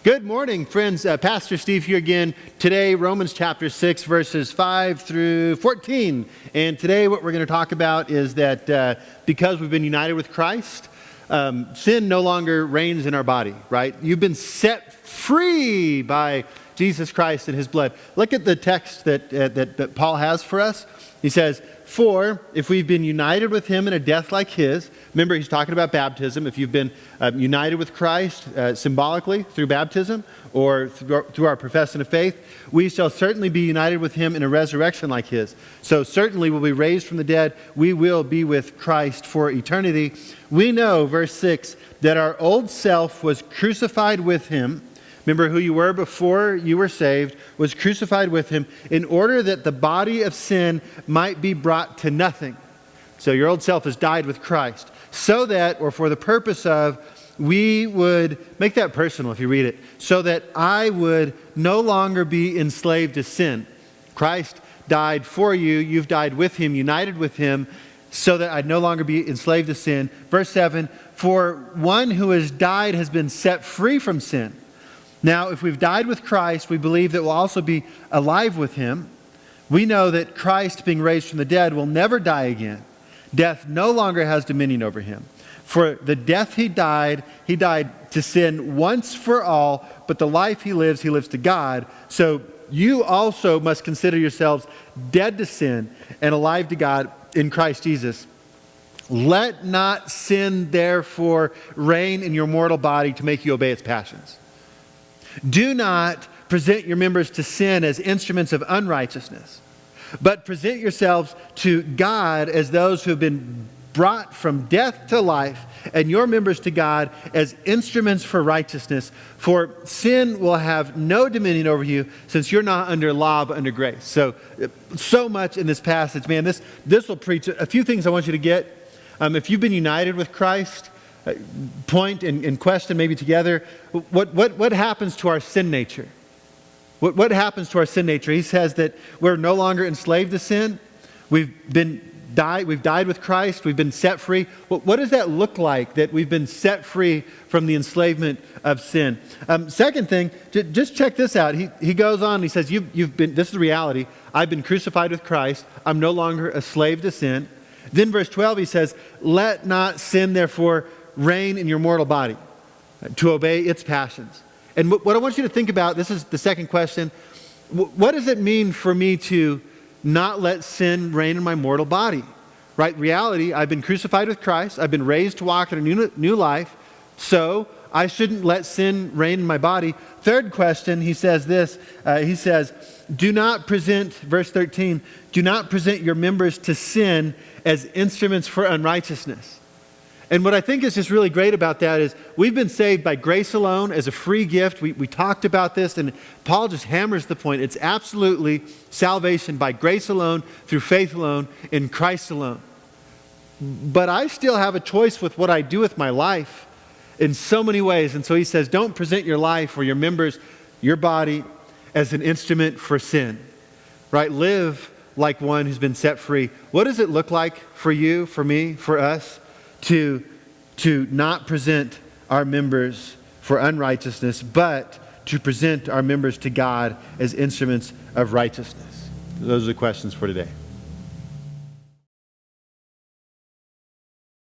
Good morning, friends. Pastor Steve here again. Today, Romans chapter 6, verses 5 through 14. And today what we're going to talk about is that because we've been united with Christ, sin no longer reigns in our body, right? You've been set free by Jesus Christ and his blood. Look at the text that Paul has for us. He says, "For if we've been united with him in a death like his," remember he's talking about baptism. If you've been united with Christ symbolically through baptism or through our profession of faith, we shall certainly be united with him in a resurrection like his. So certainly we'll be raised from the dead. We will be with Christ for eternity. We know, verse 6, that our old self was crucified with him. Remember who you were before you were saved, was crucified with him in order that the body of sin might be brought to nothing. So your old self has died with Christ. So that, or for the purpose of, we would, make that personal if you read it, so that I would no longer be enslaved to sin. Christ died for you, you've died with him, united with him, so that I'd no longer be enslaved to sin. Verse 7, for one who has died has been set free from sin. Now, if we've died with Christ, we believe that we'll also be alive with him. We know that Christ, being raised from the dead, will never die again. Death no longer has dominion over him. For the death he died to sin once for all, but the life he lives to God. So you also must consider yourselves dead to sin and alive to God in Christ Jesus. Let not sin, therefore, reign in your mortal body to make you obey its passions. Do not present your members to sin as instruments of unrighteousness, but present yourselves to God as those who have been brought from death to life, and your members to God as instruments for righteousness. For sin will have no dominion over you, since you're not under law but under grace. So much in this passage, man. This will preach a few things I want you to get. If you've been united with Christ, point and question maybe together, what happens to our sin nature? What happens to our sin nature? He says that we're no longer enslaved to sin. We've died with Christ. We've been set free. What does that look like, that we've been set free from the enslavement of sin? Second thing, just check this out. He goes on. He says, you've been. This is the reality. I've been crucified with Christ. I'm no longer a slave to sin. Then verse 12, he says, let not sin, therefore, reign in your mortal body to obey its passions. And what I want you to think about, this is the second question, what does it mean for me to not let sin reign in my mortal body? Right? Reality, I've been crucified with Christ. I've been raised to walk in a new life. So I shouldn't let sin reign in my body. Third question, he says this. He says, do not present, verse 13, do not present your members to sin as instruments for unrighteousness. And what I think is just really great about that is we've been saved by grace alone as a free gift. We talked about this, and Paul just hammers the point. It's absolutely salvation by grace alone, through faith alone, in Christ alone. But I still have a choice with what I do with my life in so many ways. And so he says, don't present your life or your members, your body, as an instrument for sin. Right? Live like one who's been set free. What does it look like for you, for me, for us? To not present our members for unrighteousness, but to present our members to God as instruments of righteousness. Those are the questions for today.